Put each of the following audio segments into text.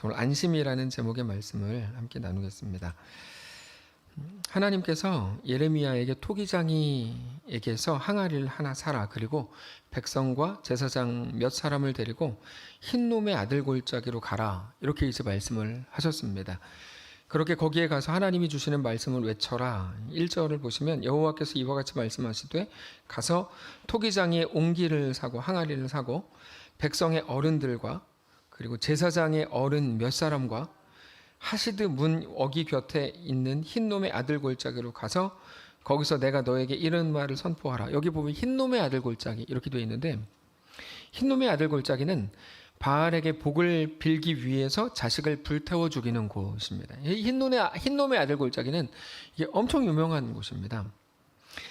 오늘 안심이라는 제목의 말씀을 함께 나누겠습니다. 하나님께서 예레미야에게 토기장이에게서 항아리를 하나 사라, 그리고 백성과 제사장 몇 사람을 데리고 흰놈의 아들 골짜기로 가라, 이렇게 이제 말씀을 하셨습니다. 그렇게 거기에 가서 하나님이 주시는 말씀을 외쳐라. 1절을 보시면 여호와께서 이와 같이 말씀하시되 가서 토기장의 옹기를 사고 항아리를 사고 백성의 어른들과 그리고 제사장의 어른 몇 사람과 하시드 문 어기 곁에 있는 흰놈의 아들 골짜기로 가서 거기서 내가 너에게 이런 말을 선포하라. 여기 보면 흰놈의 아들 골짜기 이렇게 되어 있는데, 흰놈의 아들 골짜기는 바알에게 복을 빌기 위해서 자식을 불태워 죽이는 곳입니다. 흰놈의 아들 골짜기는 이게 엄청 유명한 곳입니다.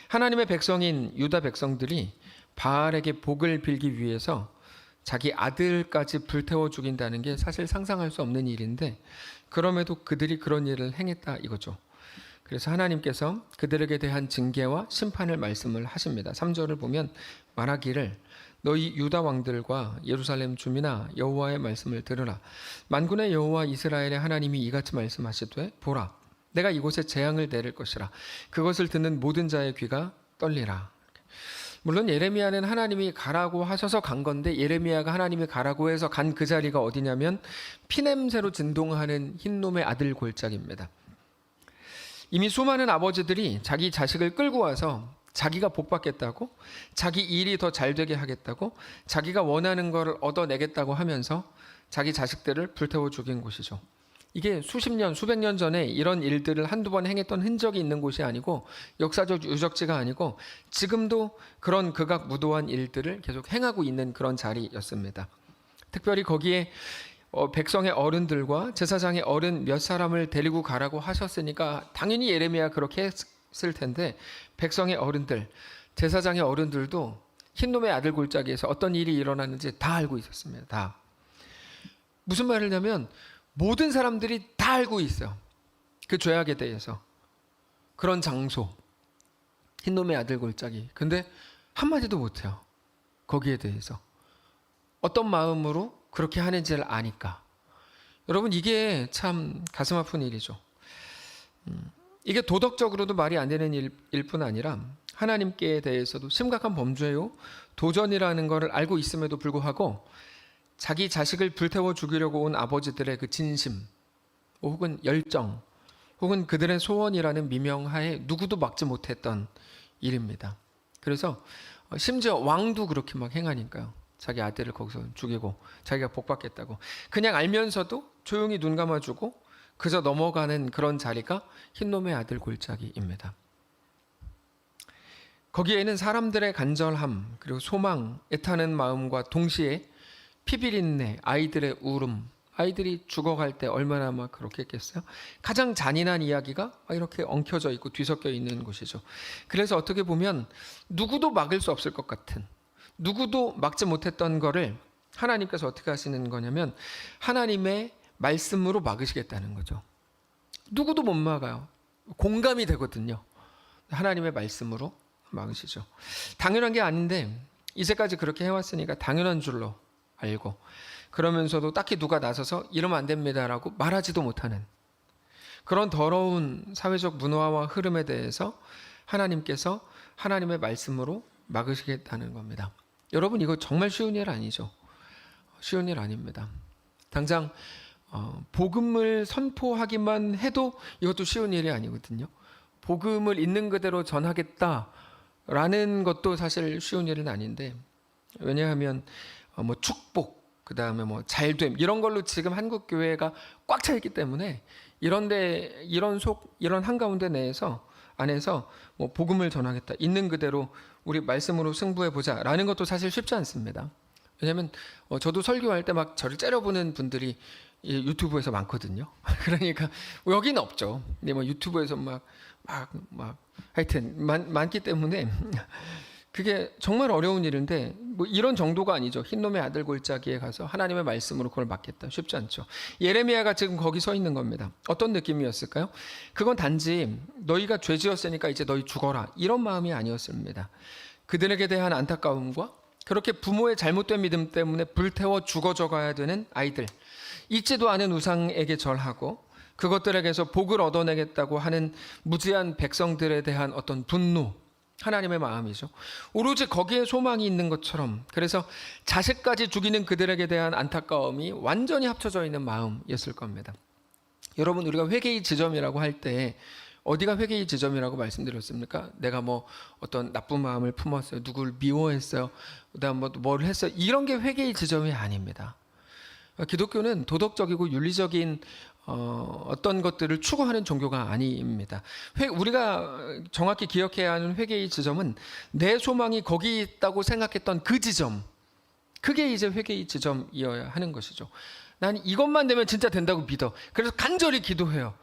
하나님의 백성인 유다 백성들이 바알에게 복을 빌기 위해서 자기 아들까지 불태워 죽인다는 게 사실 상상할 수 없는 일인데, 그럼에도 그들이 그런 일을 행했다 이거죠. 그래서 하나님께서 그들에게 대한 징계와 심판을 말씀을 하십니다. 3절을 보면 말하기를 너희 유다 왕들과 예루살렘 주민아 여호와의 말씀을 들으라. 만군의 여호와 이스라엘의 하나님이 이같이 말씀하시되 보라, 내가 이곳에 재앙을 내릴 것이라. 그것을 듣는 모든 자의 귀가 떨리라. 물론 예레미야는 하나님이 가라고 하셔서 간 건데, 예레미야가 하나님이 가라고 해서 간 그 자리가 어디냐면 피냄새로 진동하는 흰놈의 아들 골짜기입니다. 이미 수많은 아버지들이 자기 자식을 끌고 와서 자기가 복받겠다고, 자기 일이 더 잘되게 하겠다고, 자기가 원하는 것을 얻어내겠다고 하면서 자기 자식들을 불태워 죽인 곳이죠. 이게 수십 년, 수백 년 전에 이런 일들을 한두 번 행했던 흔적이 있는 곳이 아니고, 역사적 유적지가 아니고, 지금도 그런 극악무도한 일들을 계속 행하고 있는 그런 자리였습니다. 특별히 거기에 백성의 어른들과 제사장의 어른 몇 사람을 데리고 가라고 하셨으니까 당연히 예레미야 그렇게 했을 텐데, 백성의 어른들, 제사장의 어른들도 흰놈의 아들 골짜기에서 어떤 일이 일어나는지 다 알고 있었습니다. 다. 무슨 말을 하냐면 모든 사람들이 다 알고 있어요. 그 죄악에 대해서. 그런 장소, 흰놈의 아들 골짜기. 근데 한마디도 못해요. 거기에 대해서. 어떤 마음으로 그렇게 하는지를 아니까. 여러분, 이게 참 가슴 아픈 일이죠. 이게 도덕적으로도 말이 안 되는 일일 뿐 아니라 하나님께 대해서도 심각한 범죄요, 도전이라는 것을 알고 있음에도 불구하고 자기 자식을 불태워 죽이려고 온 아버지들의 그 진심 혹은 열정 혹은 그들의 소원이라는 미명하에 누구도 막지 못했던 일입니다. 그래서 심지어 왕도 그렇게 막 행하니까요. 자기 아들을 거기서 죽이고 자기가 복받겠다고 그냥 알면서도 조용히 눈 감아주고 그저 넘어가는 그런 자리가 흰놈의 아들 골짜기입니다. 거기에는 사람들의 간절함 그리고 소망, 애타는 마음과 동시에 피비린내, 아이들의 울음, 아이들이 죽어갈 때 얼마나 막 그렇게 했겠어요? 가장 잔인한 이야기가 이렇게 엉켜져 있고 뒤섞여 있는 곳이죠. 그래서 어떻게 보면 누구도 막을 수 없을 것 같은, 누구도 막지 못했던 거를 하나님께서 어떻게 하시는 거냐면 하나님의 말씀으로 막으시겠다는 거죠. 누구도 못 막아요. 공감이 되거든요. 하나님의 말씀으로 막으시죠. 당연한 게 아닌데 이제까지 그렇게 해왔으니까 당연한 줄로 알고, 그러면서도 딱히 누가 나서서 이러면 안 됩니다라고 말하지도 못하는 그런 더러운 사회적 문화와 흐름에 대해서 하나님께서 하나님의 말씀으로 막으시겠다는 겁니다. 여러분, 이거 정말 쉬운 일 아니죠. 쉬운 일 아닙니다. 당장 복음을 선포하기만 해도 이것도 쉬운 일이 아니거든요. 복음을 있는 그대로 전하겠다라는 것도 사실 쉬운 일은 아닌데, 왜냐하면 뭐 축복, 그 다음에 뭐 잘됨 이런 걸로 지금 한국 교회가 꽉 차 있기 때문에 이런 한가운데 안에서 뭐 복음을 전하겠다, 있는 그대로 우리 말씀으로 승부해 보자라는 것도 사실 쉽지 않습니다. 왜냐하면 저도 설교할 때 막 저를 째려보는 분들이 유튜브에서 많거든요. 그러니까 여기는 없죠. 근데 뭐 유튜브에서 막 하여튼 많기 때문에 그게 정말 어려운 일인데, 뭐 이런 정도가 아니죠. 흰놈의 아들 골짜기에 가서 하나님의 말씀으로 그걸 막겠다. 쉽지 않죠. 예레미야가 지금 거기 서 있는 겁니다. 어떤 느낌이었을까요? 그건 단지 너희가 죄 지었으니까 이제 너희 죽어라, 이런 마음이 아니었습니다. 그들에게 대한 안타까움과 그렇게 부모의 잘못된 믿음 때문에 불태워 죽어져 가야 되는 아이들, 있지도 않은 우상에게 절하고 그것들에게서 복을 얻어내겠다고 하는 무지한 백성들에 대한 어떤 분노, 하나님의 마음이죠. 오로지 거기에 소망이 있는 것처럼, 그래서 자식까지 죽이는 그들에게 대한 안타까움이 완전히 합쳐져 있는 마음이었을 겁니다. 여러분, 우리가 회개의 지점이라고 할 때 어디가 회개의 지점이라고 말씀드렸습니까? 내가 뭐 어떤 나쁜 마음을 품었어요, 누구를 미워했어요, 그다음 뭘 했어요, 이런 게 회개의 지점이 아닙니다. 기독교는 도덕적이고 윤리적인 어떤 것들을 추구하는 종교가 아닙니다. 우리가 정확히 기억해야 하는 회개의 지점은 내 소망이 거기 있다고 생각했던 그 지점, 그게 이제 회개의 지점이어야 하는 것이죠. 난 이것만 되면 진짜 된다고 믿어. 그래서 간절히 기도해요.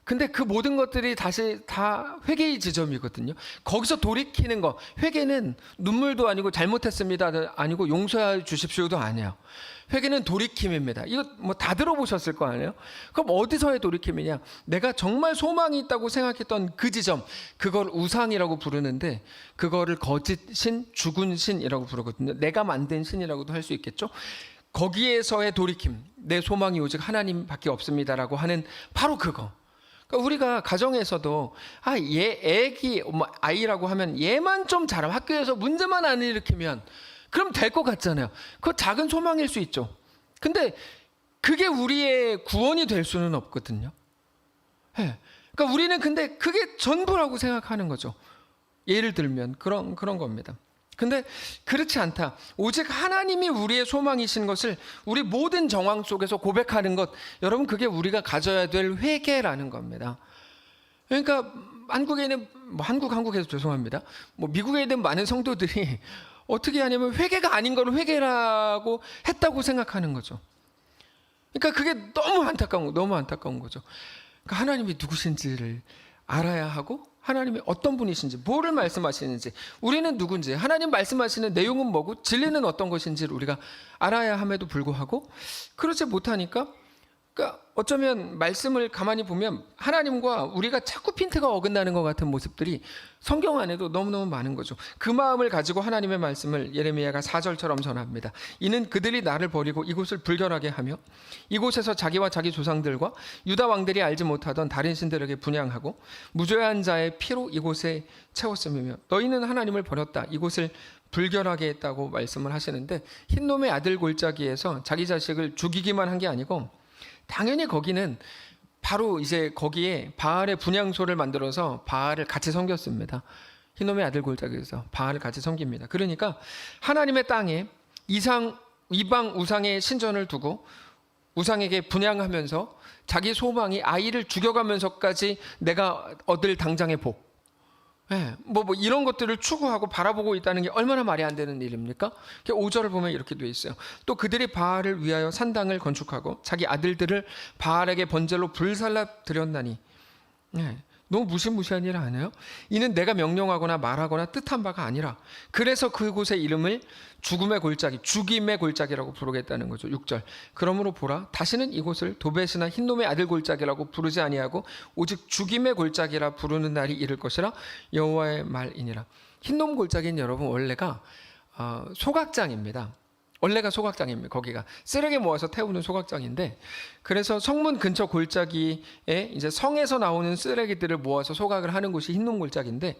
근데 그 모든 것들이 다시 다 회개의 지점이거든요. 거기서 돌이키는 거, 회개는 눈물도 아니고 잘못했습니다 아니고 용서해 주십시오도 아니에요. 회개는 돌이킴입니다. 이거 뭐 다 들어보셨을 거 아니에요? 그럼 어디서의 돌이킴이냐? 내가 정말 소망이 있다고 생각했던 그 지점, 그걸 우상이라고 부르는데 그거를 거짓 신, 죽은 신이라고 부르거든요. 내가 만든 신이라고도 할 수 있겠죠. 거기에서의 돌이킴, 내 소망이 오직 하나님밖에 없습니다라고 하는 바로 그거. 그러니까 우리가 가정에서도 얘 애기 아이라고 하면 얘만 좀 잘하면, 학교에서 문제만 안 일으키면 그럼 될 것 같잖아요. 그거 작은 소망일 수 있죠. 근데 그게 우리의 구원이 될 수는 없거든요. 네. 그러니까 우리는 근데 그게 전부라고 생각하는 거죠. 예를 들면 그런 겁니다. 근데 그렇지 않다. 오직 하나님이 우리의 소망이신 것을 우리 모든 정황 속에서 고백하는 것, 여러분, 그게 우리가 가져야 될 회개라는 겁니다. 그러니까 한국에 있는 한국에서 죄송합니다. 미국에 있는 많은 성도들이 어떻게 하냐면 회개가 아닌 걸 회개라고 했다고 생각하는 거죠. 그러니까 그게 너무 안타까운 거죠. 그러니까 하나님이 누구신지를 알아야 하고, 하나님이 어떤 분이신지, 뭐를 말씀하시는지, 우리는 누군지, 하나님 말씀하시는 내용은 뭐고 진리는 어떤 것인지를 우리가 알아야 함에도 불구하고 그렇지 못하니까, 그러니까 어쩌면 말씀을 가만히 보면 하나님과 우리가 자꾸 핀트가 어긋나는 것 같은 모습들이 성경 안에도 너무너무 많은 거죠. 그 마음을 가지고 하나님의 말씀을 예레미야가 4절처럼 전합니다. 이는 그들이 나를 버리고 이곳을 불결하게 하며 이곳에서 자기와 자기 조상들과 유다 왕들이 알지 못하던 다른 신들에게 분향하고 무죄한 자의 피로 이곳에 채웠으며 너희는 하나님을 버렸다, 이곳을 불결하게 했다고 말씀을 하시는데, 흰놈의 아들 골짜기에서 자기 자식을 죽이기만 한 게 아니고 당연히 거기는 바로 이제 거기에 바알의 분향소를 만들어서 바알을 같이 섬겼습니다. 흰놈의 아들 골짜기에서 바알을 같이 섬깁니다. 그러니까 하나님의 땅에 이방 우상의 신전을 두고 우상에게 분향하면서 자기 소망이 아이를 죽여가면서까지 내가 얻을 당장의 복, 이런 것들을 추구하고 바라보고 있다는 게 얼마나 말이 안 되는 일입니까? 5절을 보면 이렇게 돼 있어요. 또 그들이 바알을 위하여 산당을 건축하고 자기 아들들을 바알에게 번제로 불살라 드렸나니, 너무 무시무시한 일 아니에요? 이는 내가 명령하거나 말하거나 뜻한 바가 아니라 그래서 그곳의 이름을 죽음의 골짜기, 죽임의 골짜기라고 부르겠다는 거죠. 6절. 그러므로 보라, 다시는 이곳을 도벳이나 흰놈의 아들 골짜기라고 부르지 아니하고 오직 죽임의 골짜기라 부르는 날이 이를 것이라 여호와의 말이니라. 흰놈 골짜기는 여러분 원래가 소각장입니다. 원래가 소각장입니다. 거기가 쓰레기 모아서 태우는 소각장인데, 그래서 성문 근처 골짜기에 이제 성에서 나오는 쓰레기들을 모아서 소각을 하는 곳이 흰놈 골짜기인데,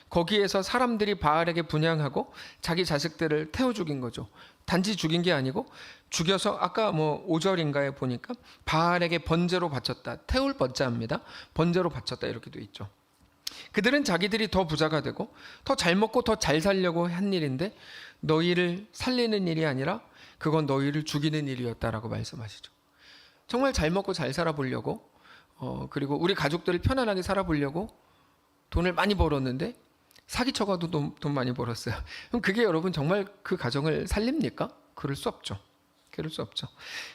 거기에서 사람들이 바알에게 분향하고 자기 자식들을 태워 죽인 거죠. 단지 죽인 게 아니고 죽여서 아까 5절인가에 보니까 바알에게 번제로 바쳤다. 태울 번자입니다. 번제로 바쳤다 이렇게 돼 있죠. 그들은 자기들이 더 부자가 되고 더 잘 먹고 더 잘 살려고 한 일인데 너희를 살리는 일이 아니라 그건 너희를 죽이는 일이었다라고 말씀하시죠. 정말 잘 먹고 잘 살아보려고, 그리고 우리 가족들을 편안하게 살아보려고 돈을 많이 벌었는데 사기쳐가도 돈 많이 벌었어요. 그럼 그게 여러분 정말 그 가정을 살립니까? 그럴 수 없죠.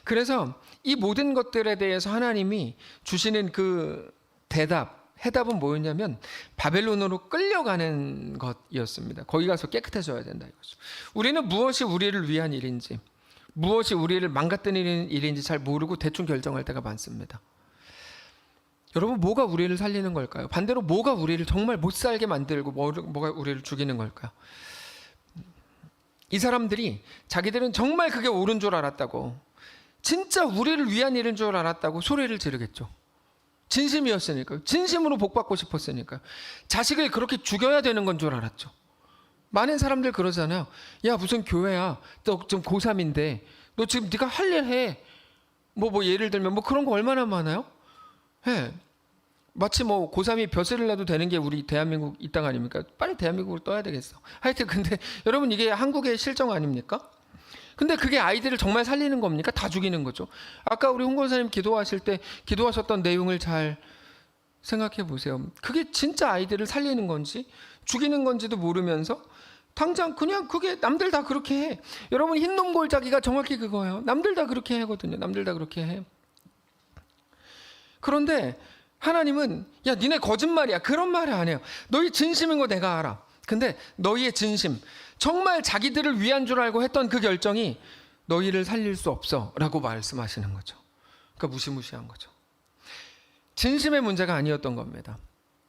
그래서 이 모든 것들에 대해서 하나님이 주시는 그 해답은 뭐였냐면 바벨론으로 끌려가는 것이었습니다. 거기 가서 깨끗해져야 된다 이거죠. 우리는 무엇이 우리를 위한 일인지, 무엇이 우리를 망가뜨리는 일인지 잘 모르고 대충 결정할 때가 많습니다. 여러분, 뭐가 우리를 살리는 걸까요? 반대로 뭐가 우리를 정말 못 살게 만들고 뭐가 우리를 죽이는 걸까요? 이 사람들이 자기들은 정말 그게 옳은 줄 알았다고, 진짜 우리를 위한 일인 줄 알았다고 소리를 지르겠죠. 진심이었으니까요. 진심으로 복받고 싶었으니까요. 자식을 그렇게 죽여야 되는 건 줄 알았죠. 많은 사람들 그러잖아요. 야, 무슨 교회야. 너 지금 고3인데 너 지금 네가 할 일 해. 뭐 예를 들면 뭐 그런 거 얼마나 많아요? 해. 마치 뭐 고3이 벼슬을 내도 되는 게 우리 대한민국 이 땅 아닙니까? 빨리 대한민국을 떠야 되겠어. 하여튼 근데 여러분 이게 한국의 실정 아닙니까? 근데 그게 아이들을 정말 살리는 겁니까? 다 죽이는 거죠. 아까 우리 홍 권사님 기도하실 때 기도하셨던 내용을 잘 생각해 보세요. 그게 진짜 아이들을 살리는 건지 죽이는 건지도 모르면서 당장 그냥 그게 남들 다 그렇게 해. 여러분 흰놈 골짜기가 정확히 그거예요. 남들 다 그렇게 하거든요. 남들 다 그렇게 해. 그런데 하나님은 야 니네 거짓말이야. 그런 말을 안 해요. 너희 진심인 거 내가 알아. 근데 너희의 진심 정말 자기들을 위한 줄 알고 했던 그 결정이 너희를 살릴 수 없어 라고 말씀하시는 거죠. 그러니까 무시무시한 거죠. 진심의 문제가 아니었던 겁니다.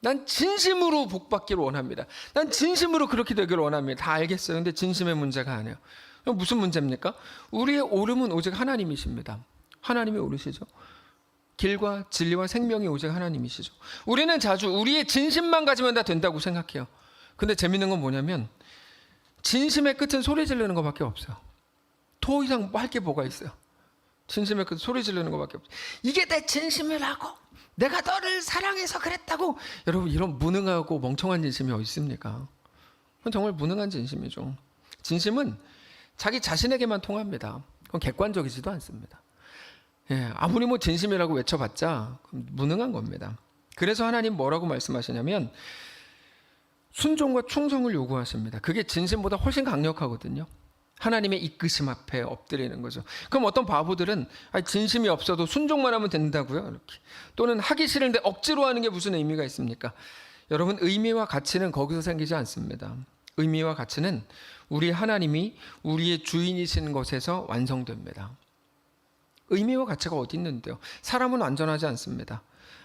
난 진심으로 복받기를 원합니다. 난 진심으로 그렇게 되기를 원합니다. 다 알겠어요. 근데 진심의 문제가 아니에요. 그럼 무슨 문제입니까? 우리의 오름은 오직 하나님이십니다. 하나님이 오르시죠. 길과 진리와 생명이 오직 하나님이시죠. 우리는 자주 우리의 진심만 가지면 다 된다고 생각해요. 근데 재밌는 건 뭐냐면 진심의 끝은 소리 지르는 것밖에 없어요. 더 이상 할 게 뭐가 있어요. 진심의 끝은 소리 지르는 것밖에 없어요. 이게 내 진심이라고 내가 너를 사랑해서 그랬다고. 여러분 이런 무능하고 멍청한 진심이 어디 있습니까? 그건 정말 무능한 진심이죠. 진심은 자기 자신에게만 통합니다. 그건 객관적이지도 않습니다. 예, 아무리 뭐 진심이라고 외쳐봤자 무능한 겁니다. 그래서 하나님 뭐라고 말씀하시냐면 순종과 충성을 요구하십니다. 그게 진심보다 훨씬 강력하거든요. 하나님의 이끄심 앞에 엎드리는 거죠. 그럼 어떤 바보들은 진심이 없어도 순종만 하면 된다고요? 이렇게. 또는 하기 싫은데 억지로 하는 게 무슨 의미가 있습니까? 여러분 의미와 가치는 거기서 생기지 않습니다. 의미와 가치는 우리 하나님이 우리의 주인이신 것에서 완성됩니다. 의미와 가치가 어디 있는데요? 사람은 완전하지 않습니다.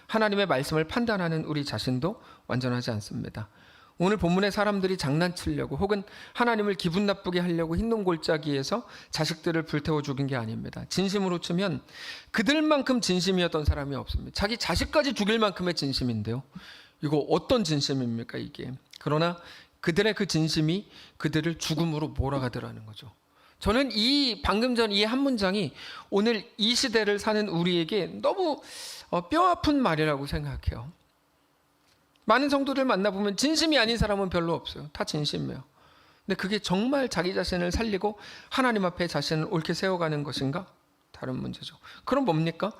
하나님의 말씀을 판단하는 우리 자신도 완전하지 않습니다. 오늘 본문의 사람들이 장난치려고 혹은 하나님을 기분 나쁘게 하려고 흰놈 골짜기에서 자식들을 불태워 죽인 게 아닙니다. 진심으로 치면 그들만큼 진심이었던 사람이 없습니다. 자기 자식까지 죽일 만큼의 진심인데요. 이거 어떤 진심입니까 이게? 그러나 그들의 그 진심이 그들을 죽음으로 몰아가더라는 거죠. 저는 방금 전 이 한 문장이 오늘 이 시대를 사는 우리에게 너무 뼈아픈 말이라고 생각해요. 많은 성도들 만나보면 진심이 아닌 사람은 별로 없어요. 다 진심이에요. 근데 그게 정말 자기 자신을 살리고 하나님 앞에 자신을 옳게 세워가는 것인가? 다른 문제죠. 그럼 뭡니까?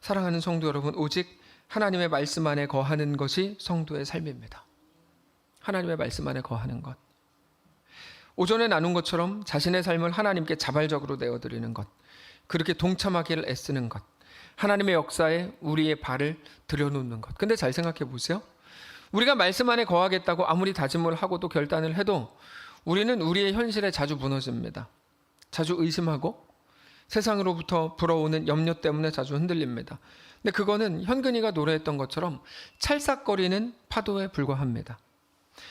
사랑하는 성도 여러분, 오직 하나님의 말씀 안에 거하는 것이 성도의 삶입니다. 하나님의 말씀 안에 거하는 것. 오전에 나눈 것처럼 자신의 삶을 하나님께 자발적으로 내어드리는 것. 그렇게 동참하기를 애쓰는 것. 하나님의 역사에 우리의 발을 들여놓는 것. 근데 잘 생각해 보세요. 우리가 말씀 안에 거하겠다고 아무리 다짐을 하고도 결단을 해도 우리는 우리의 현실에 자주 무너집니다. 자주 의심하고 세상으로부터 불어오는 염려 때문에 자주 흔들립니다. 근데 그거는 현근이가 노래했던 것처럼 찰싹거리는 파도에 불과합니다.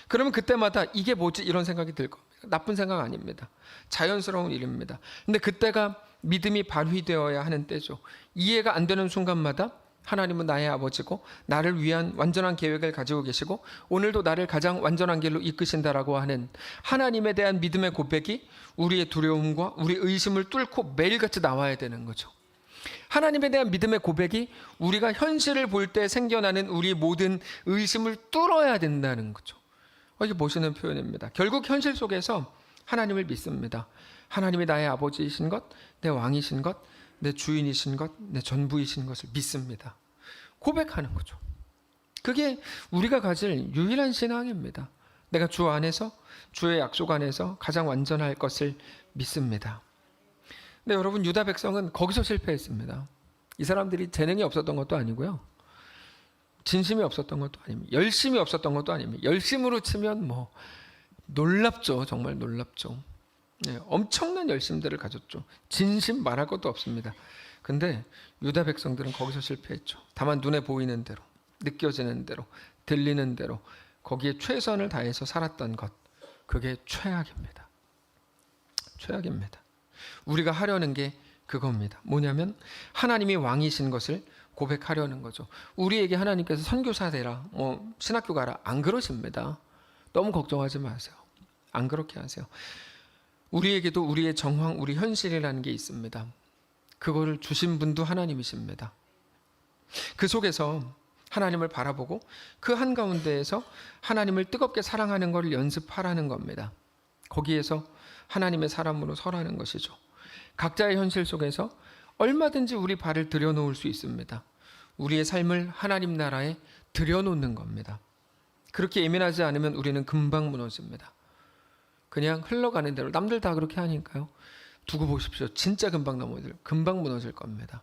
그러면 그때마다 이게 뭐지? 이런 생각이 들 겁니다. 나쁜 생각 아닙니다. 자연스러운 일입니다. 근데 그때가 믿음이 발휘되어야 하는 때죠. 이해가 안 되는 순간마다 하나님은 나의 아버지고 나를 위한 완전한 계획을 가지고 계시고 오늘도 나를 가장 완전한 길로 이끄신다라고 하는 하나님에 대한 믿음의 고백이 우리의 두려움과 우리 의심을 뚫고 매일같이 나와야 되는 거죠. 하나님에 대한 믿음의 고백이 우리가 현실을 볼 때 생겨나는 우리 모든 의심을 뚫어야 된다는 거죠. 이게 멋있는 표현입니다. 결국 현실 속에서 하나님을 믿습니다. 하나님이 나의 아버지이신 것, 내 왕이신 것, 내 주인이신 것, 내 전부이신 것을 믿습니다. 고백하는 거죠. 그게 우리가 가질 유일한 신앙입니다. 내가 주 안에서, 주의 약속 안에서 가장 완전할 것을 믿습니다. 근데 여러분 유다 백성은 거기서 실패했습니다. 이 사람들이 재능이 없었던 것도 아니고요. 진심이 없었던 것도 아닙니다. 열심이 없었던 것도 아닙니다. 열심으로 치면 뭐 놀랍죠. 정말 놀랍죠. 네, 엄청난 열심들을 가졌죠. 진심 말할 것도 없습니다. 근데 유다 백성들은 거기서 실패했죠. 다만 눈에 보이는 대로, 느껴지는 대로, 들리는 대로 거기에 최선을 다해서 살았던 것, 그게 최악입니다. 최악입니다. 우리가 하려는 게 그겁니다. 뭐냐면 하나님이 왕이신 것을 고백하려는 거죠. 우리에게 하나님께서 선교사 되라, 신학교 가라, 안 그러십니다. 너무 걱정하지 마세요. 안 그렇게 하세요. 우리에게도 우리의 정황, 우리 현실이라는 게 있습니다. 그거를 주신 분도 하나님이십니다. 그 속에서 하나님을 바라보고 그 한가운데에서 하나님을 뜨겁게 사랑하는 것을 연습하라는 겁니다. 거기에서 하나님의 사람으로 서라는 것이죠. 각자의 현실 속에서 얼마든지 우리 발을 들여놓을 수 있습니다. 우리의 삶을 하나님 나라에 들여놓는 겁니다. 그렇게 예민하지 않으면 우리는 금방 무너집니다. 그냥 흘러가는 대로 남들 다 그렇게 하니까요. 두고 보십시오. 진짜 금방 무너질 겁니다.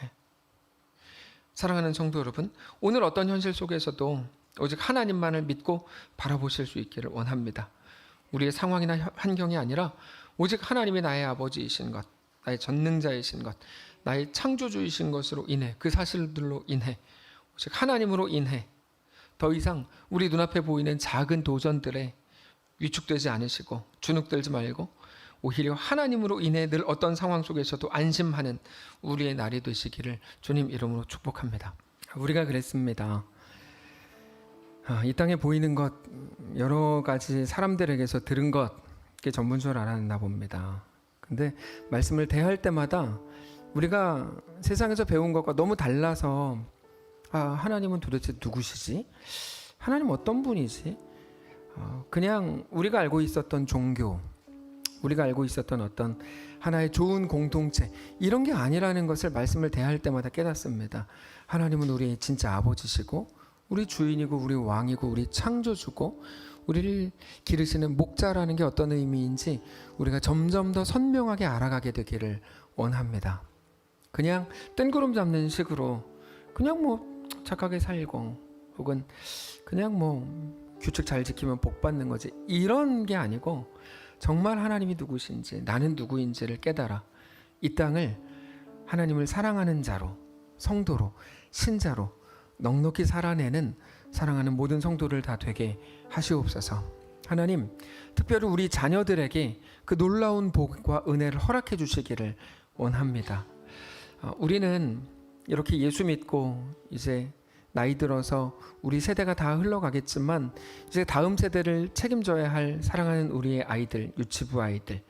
네. 사랑하는 성도 여러분, 오늘 어떤 현실 속에서도 오직 하나님만을 믿고 바라보실 수 있기를 원합니다. 우리의 상황이나 환경이 아니라 오직 하나님이 나의 아버지이신 것, 나의 전능자이신 것, 나의 창조주이신 것으로 인해, 그 사실들로 인해, 오직 하나님으로 인해 더 이상 우리 눈앞에 보이는 작은 도전들에 위축되지 않으시고 주눅들지 말고 오히려 하나님으로 인해 늘 어떤 상황 속에서도 안심하는 우리의 날이 되시기를 주님 이름으로 축복합니다. 우리가 그랬습니다. 이 땅에 보이는 것, 여러 가지 사람들에게서 들은 것, 그게 전부인 줄 알았나 봅니다. 근데 말씀을 대할 때마다 우리가 세상에서 배운 것과 너무 달라서 하나님은 도대체 누구시지? 하나님 어떤 분이지? 그냥 우리가 알고 있었던 종교, 우리가 알고 있었던 어떤 하나의 좋은 공동체, 이런 게 아니라는 것을 말씀을 대할 때마다 깨닫습니다. 하나님은 우리의 진짜 아버지시고 우리 주인이고 우리 왕이고 우리 창조주고 우리를 기르시는 목자라는 게 어떤 의미인지 우리가 점점 더 선명하게 알아가게 되기를 원합니다. 그냥 뜬구름 잡는 식으로 그냥 착하게 살고 혹은 그냥 규칙 잘 지키면 복 받는 거지, 이런 게 아니고 정말 하나님이 누구신지, 나는 누구인지를 깨달아 이 땅을 하나님을 사랑하는 자로, 성도로, 신자로 넉넉히 살아내는 사랑하는 모든 성도를 다 되게 하시옵소서. 하나님, 특별히 우리 자녀들에게 그 놀라운 복과 은혜를 허락해 주시기를 원합니다. 우리는 이렇게 예수 믿고 이제 나이 들어서 우리 세대가 다 흘러가겠지만 이제 다음 세대를 책임져야 할 사랑하는 우리의 아이들, 유치부 아이들,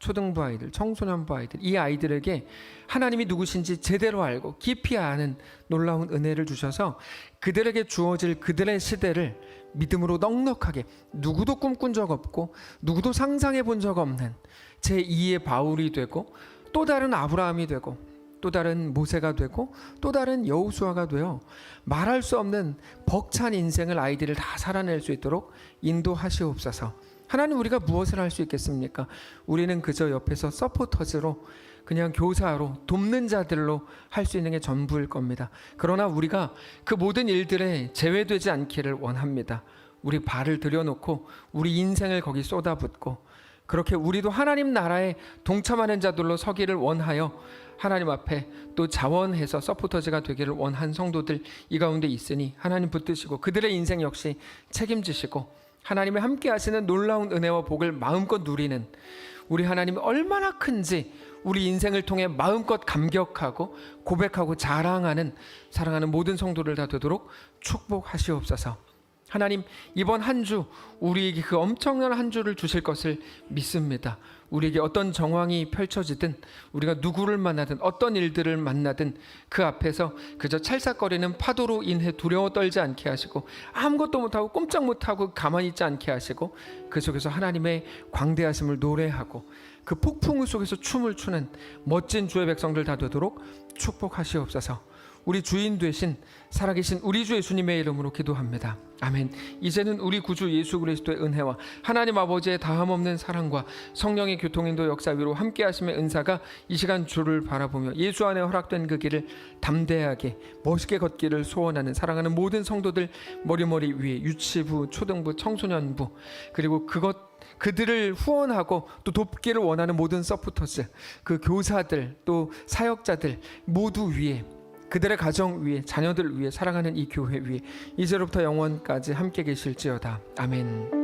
초등부 아이들, 청소년부 아이들, 이 아이들에게 하나님이 누구신지 제대로 알고 깊이 아는 놀라운 은혜를 주셔서 그들에게 주어질 그들의 시대를 믿음으로 넉넉하게, 누구도 꿈꾼 적 없고 누구도 상상해 본 적 없는 제2의 바울이 되고 또 다른 아브라함이 되고 또 다른 모세가 되고 또 다른 여호수아가 되어 말할 수 없는 벅찬 인생을 아이들을 다 살아낼 수 있도록 인도하시옵소서. 하나님, 우리가 무엇을 할 수 있겠습니까? 우리는 그저 옆에서 서포터즈로, 그냥 교사로, 돕는 자들로 할 수 있는 게 전부일 겁니다. 그러나 우리가 그 모든 일들에 제외되지 않기를 원합니다. 우리 발을 들여놓고 우리 인생을 거기 쏟아붓고 그렇게 우리도 하나님 나라에 동참하는 자들로 서기를 원하여 하나님 앞에 또 자원해서 서포터즈가 되기를 원한 성도들 이 가운데 있으니 하나님 붙드시고 그들의 인생 역시 책임지시고 하나님의 함께 하시는 놀라운 은혜와 복을 마음껏 누리는 우리 하나님이 얼마나 큰지 우리 인생을 통해 마음껏 감격하고 고백하고 자랑하는 사랑하는 모든 성도를 다 되도록 축복하시옵소서. 하나님, 이번 한 주 우리에게 그 엄청난 한 주를 주실 것을 믿습니다. 우리에게 어떤 정황이 펼쳐지든 우리가 누구를 만나든 어떤 일들을 만나든 그 앞에서 그저 찰싹거리는 파도로 인해 두려워 떨지 않게 하시고 아무것도 못하고 꼼짝 못하고 가만히 있지 않게 하시고 그 속에서 하나님의 광대하심을 노래하고 그 폭풍 속에서 춤을 추는 멋진 주의 백성들 다 되도록 축복하시옵소서. 우리 주인 되신 살아계신 우리 주 예수님의 이름으로 기도합니다. 아멘. 이제는 우리 구주 예수 그리스도의 은혜와 하나님 아버지의 다함없는 사랑과 성령의 교통인도 역사 위로 함께 하심의 은사가 이 시간 주를 바라보며 예수 안에 허락된 그 길을 담대하게 멋있게 걷기를 소원하는 사랑하는 모든 성도들 머리머리 위에 유치부, 초등부, 청소년부 그리고 그들을 후원하고 또 돕기를 원하는 모든 서포터즈, 그 교사들 또 사역자들 모두 위에, 그들의 가정 위에, 자녀들 위에, 사랑하는 이 교회 위에 이제로부터 영원까지 함께 계실지어다. 아멘.